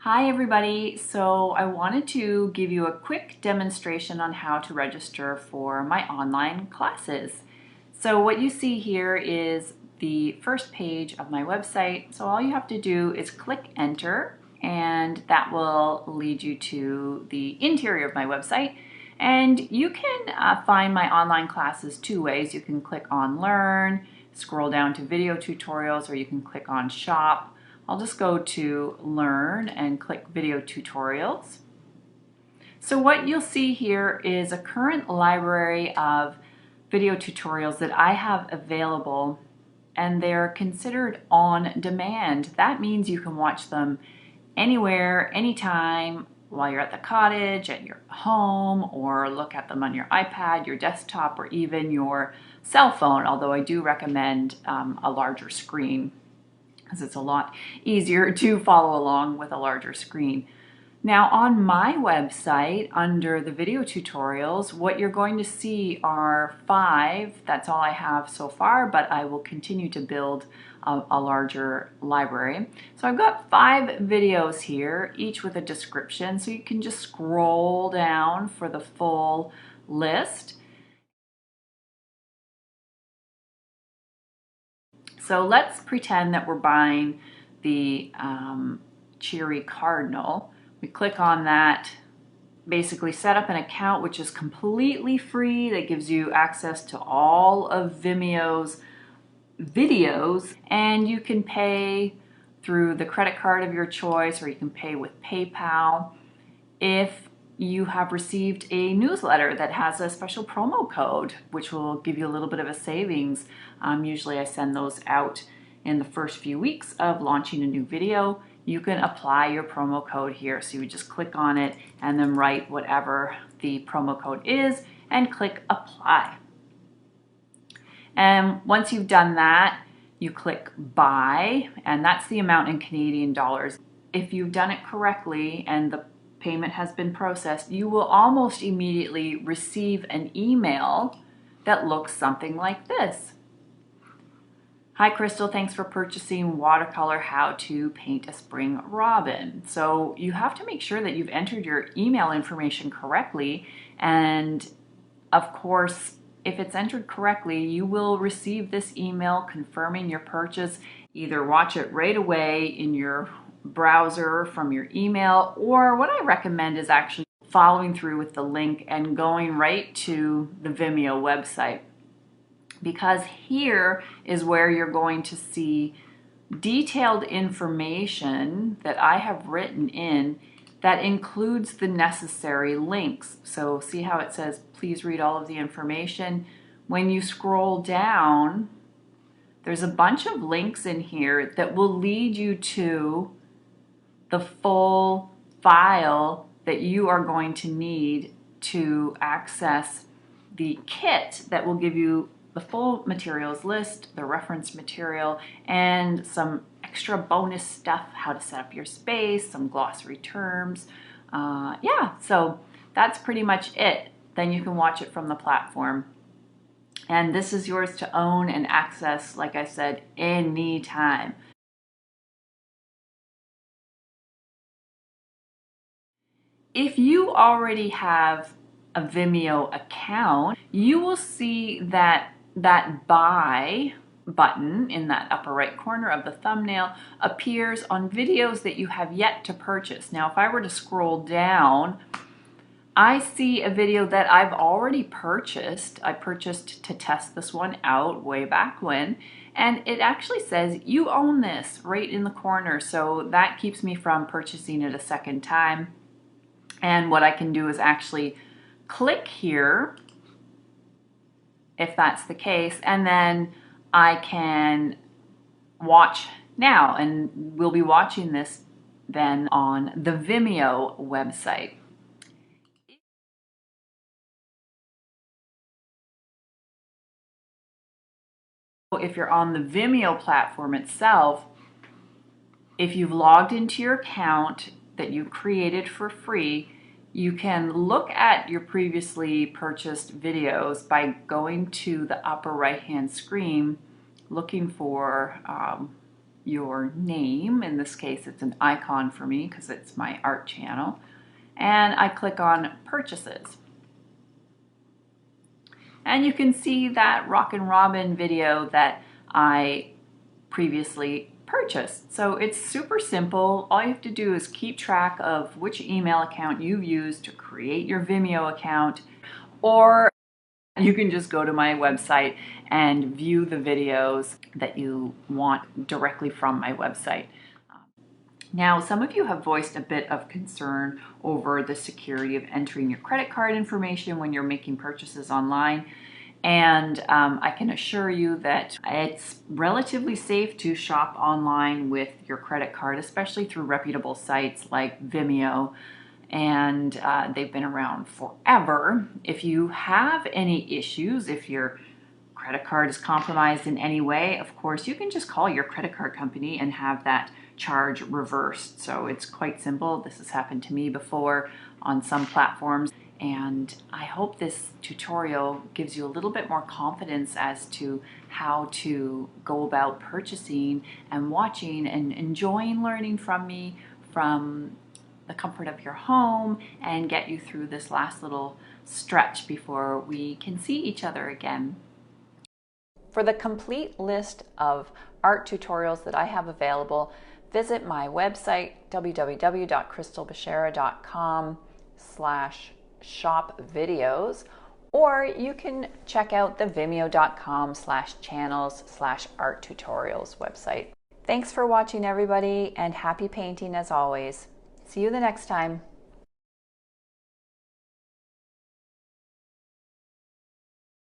Hi everybody, so I wanted to give you a quick demonstration on how to register for my online classes. So what you see here is the first page of my website. So all you have to do is click enter and that will lead you to the interior of my website. And you can find my online classes two ways. You can click on learn, scroll down to video tutorials, or you can click on shop. I'll just go to learn and click video tutorials. So what you'll see here is a current library of video tutorials that I have available, and they're considered on demand. That means you can watch them anywhere, anytime, while you're at the cottage, at your home, or look at them on your iPad, your desktop, or even your cell phone, although I do recommend a larger screen, because it's a lot easier to follow along with a larger screen. Now on my website, under the video tutorials, what you're going to see are 5. That's all I have so far, but I will continue to build a larger library. So I've got 5 videos here, each with a description, so you can just scroll down for the full list. So let's pretend that we're buying the Cheery Cardinal. We click on that, basically set up an account which is completely free, that gives you access to all of Vimeo's videos, and you can pay through the credit card of your choice, or you can pay with PayPal. If you have received a newsletter that has a special promo code, which will give you a little bit of a savings. Usually I send those out in the first few weeks of launching a new video. You can apply your promo code here. So you would just click on it and then write whatever the promo code is and click apply. And once you've done that, you click buy, and that's the amount in Canadian dollars. If you've done it correctly and the payment has been processed, you will almost immediately receive an email that looks something like this. Hi Crystal, thanks for purchasing watercolor how to paint a spring robin. So you have to make sure that you've entered your email information correctly, and of course if it's entered correctly, you will receive this email confirming your purchase. Either watch it right away in your browser from your email, or what I recommend is actually following through with the link and going right to the Vimeo website, because here is where you're going to see detailed information that I have written in that includes the necessary links. So see how it says, please read all of the information. When you scroll down, there's a bunch of links in here that will lead you to the full file that you are going to need to access the kit that will give you the full materials list, the reference material, and some extra bonus stuff, how to set up your space, some glossary terms. Yeah, so that's pretty much it. Then you can watch it from the platform. And this is yours to own and access, like I said, anytime. If you already have a Vimeo account, you will see that buy button in that upper right corner of the thumbnail appears on videos that you have yet to purchase. Now, if I were to scroll down, I see a video that I've already purchased. I purchased to test this one out way back when, and it actually says you own this right in the corner. So that keeps me from purchasing it a second time. And what I can do is actually click here, if that's the case, and then I can watch now, and we'll be watching this then on the Vimeo website. If you're on the Vimeo platform itself, if you've logged into your account that you created for free, you can look at your previously purchased videos by going to the upper right hand screen, looking for your name. In this case, it's an icon for me because it's my art channel. And I click on purchases. And you can see that Rockin' Robin video that I previously purchased. So it's super simple. All you have to do is keep track of which email account you used to create your Vimeo account, or you can just go to my website and view the videos that you want directly from my website. Now, some of you have voiced a bit of concern over the security of entering your credit card information when you're making purchases online. And I can assure you that it's relatively safe to shop online with your credit card, especially through reputable sites like Vimeo. And they've been around forever. If you have any issues, if your credit card is compromised in any way, of course, you can just call your credit card company and have that charge reversed. So it's quite simple. This has happened to me before on some platforms. And I hope this tutorial gives you a little bit more confidence as to how to go about purchasing and watching and enjoying learning from me from the comfort of your home, and get you through this last little stretch before we can see each other again. For the complete list of art tutorials that I have available, visit my website, www.crystalbashara.com/shop videos, or you can check out the vimeo.com/channels/art tutorials website. Thanks for watching, everybody, and happy painting as always. See you the next time.